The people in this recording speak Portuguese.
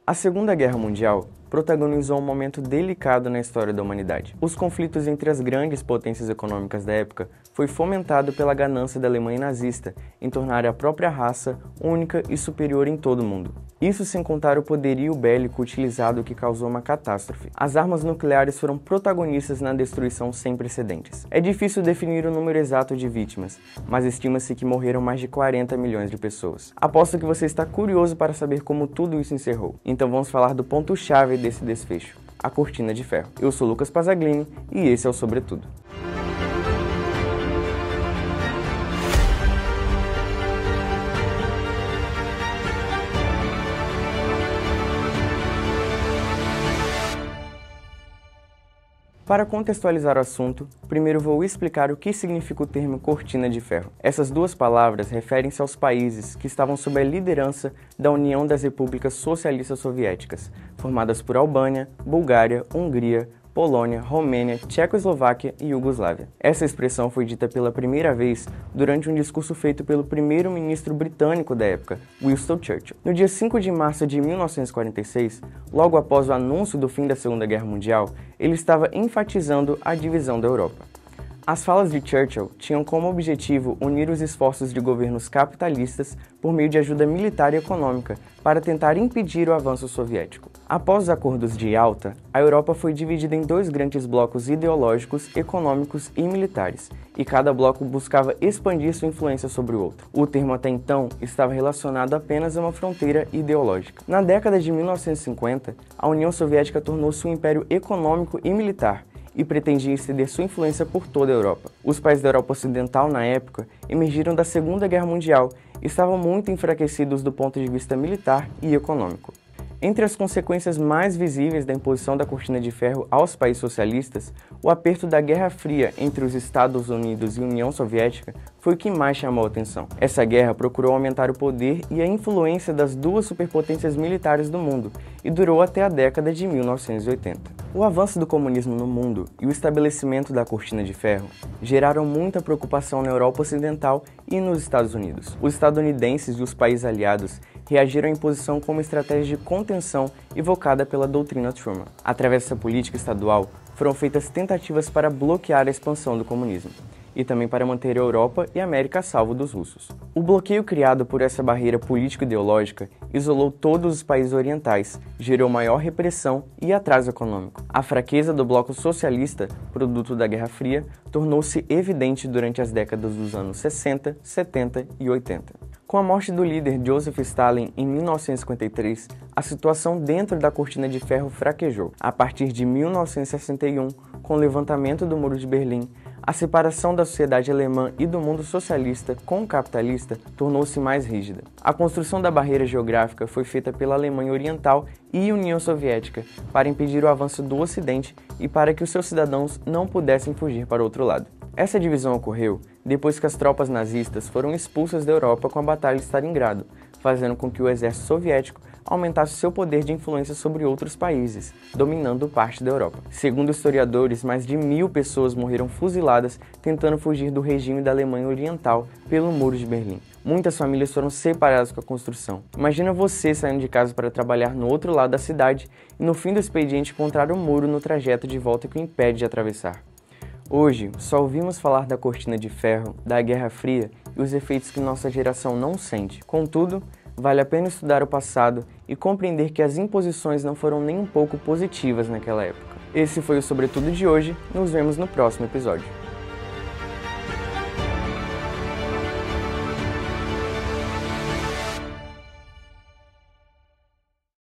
A Segunda Guerra Mundial protagonizou um momento delicado na história da humanidade. Os conflitos entre as grandes potências econômicas da época foi fomentado pela ganância da Alemanha nazista em tornar a própria raça única e superior em todo o mundo. Isso sem contar o poderio bélico utilizado que causou uma catástrofe. As armas nucleares foram protagonistas na destruição sem precedentes. É difícil definir o número exato de vítimas, mas estima-se que morreram mais de 40 milhões de pessoas. Aposto que você está curioso para saber como tudo isso encerrou. Então vamos falar do ponto-chave desse desfecho, a Cortina de Ferro. Eu sou Lucas Pazaglini e esse é o Sobretudo. Para contextualizar o assunto, primeiro vou explicar o que significa o termo Cortina de Ferro. Essas duas palavras referem-se aos países que estavam sob a liderança da União das Repúblicas Socialistas Soviéticas, formadas por Albânia, Bulgária, Hungria, Polônia, Romênia, Tchecoslováquia e Iugoslávia. Essa expressão foi dita pela primeira vez durante um discurso feito pelo primeiro-ministro britânico da época, Winston Churchill. No dia 5 de março de 1946, logo após o anúncio do fim da Segunda Guerra Mundial, ele estava enfatizando a divisão da Europa. As falas de Churchill tinham como objetivo unir os esforços de governos capitalistas por meio de ajuda militar e econômica para tentar impedir o avanço soviético. Após os acordos de Yalta, a Europa foi dividida em dois grandes blocos ideológicos, econômicos e militares, e cada bloco buscava expandir sua influência sobre o outro. O termo até então estava relacionado apenas a uma fronteira ideológica. Na década de 1950, a União Soviética tornou-se um império econômico e militar, e pretendia estender sua influência por toda a Europa. Os países da Europa Ocidental, na época, emergiram da Segunda Guerra Mundial e estavam muito enfraquecidos do ponto de vista militar e econômico. Entre as consequências mais visíveis da imposição da Cortina de Ferro aos países socialistas, o aperto da Guerra Fria entre os Estados Unidos e a União Soviética foi o que mais chamou a atenção. Essa guerra procurou aumentar o poder e a influência das duas superpotências militares do mundo e durou até a década de 1980. O avanço do comunismo no mundo e o estabelecimento da Cortina de Ferro geraram muita preocupação na Europa Ocidental e nos Estados Unidos. Os estadunidenses e os países aliados reagiram à imposição como estratégia de contenção evocada pela doutrina Truman. Através dessa política estadual, foram feitas tentativas para bloquear a expansão do comunismo e também para manter a Europa e a América a salvo dos russos. O bloqueio criado por essa barreira político-ideológica isolou todos os países orientais, gerou maior repressão e atraso econômico. A fraqueza do bloco socialista, produto da Guerra Fria, tornou-se evidente durante as décadas dos anos 60, 70 e 80. Com a morte do líder Joseph Stalin em 1953, a situação dentro da Cortina de Ferro fraquejou. A partir de 1961, com o levantamento do Muro de Berlim, a separação da sociedade alemã e do mundo socialista com o capitalista tornou-se mais rígida. A construção da barreira geográfica foi feita pela Alemanha Oriental e União Soviética para impedir o avanço do Ocidente e para que os seus cidadãos não pudessem fugir para outro lado. Essa divisão ocorreu depois que as tropas nazistas foram expulsas da Europa com a Batalha de Stalingrado, fazendo com que o exército soviético aumentasse seu poder de influência sobre outros países, dominando parte da Europa. Segundo historiadores, mais de 1000 pessoas morreram fuziladas tentando fugir do regime da Alemanha Oriental pelo Muro de Berlim. Muitas famílias foram separadas com a construção. Imagina você saindo de casa para trabalhar no outro lado da cidade e no fim do expediente encontrar um muro no trajeto de volta que o impede de atravessar. Hoje, só ouvimos falar da Cortina de Ferro, da Guerra Fria e os efeitos que nossa geração não sente. Contudo, vale a pena estudar o passado e compreender que as imposições não foram nem um pouco positivas naquela época. Esse foi o Sobretudo de hoje, nos vemos no próximo episódio.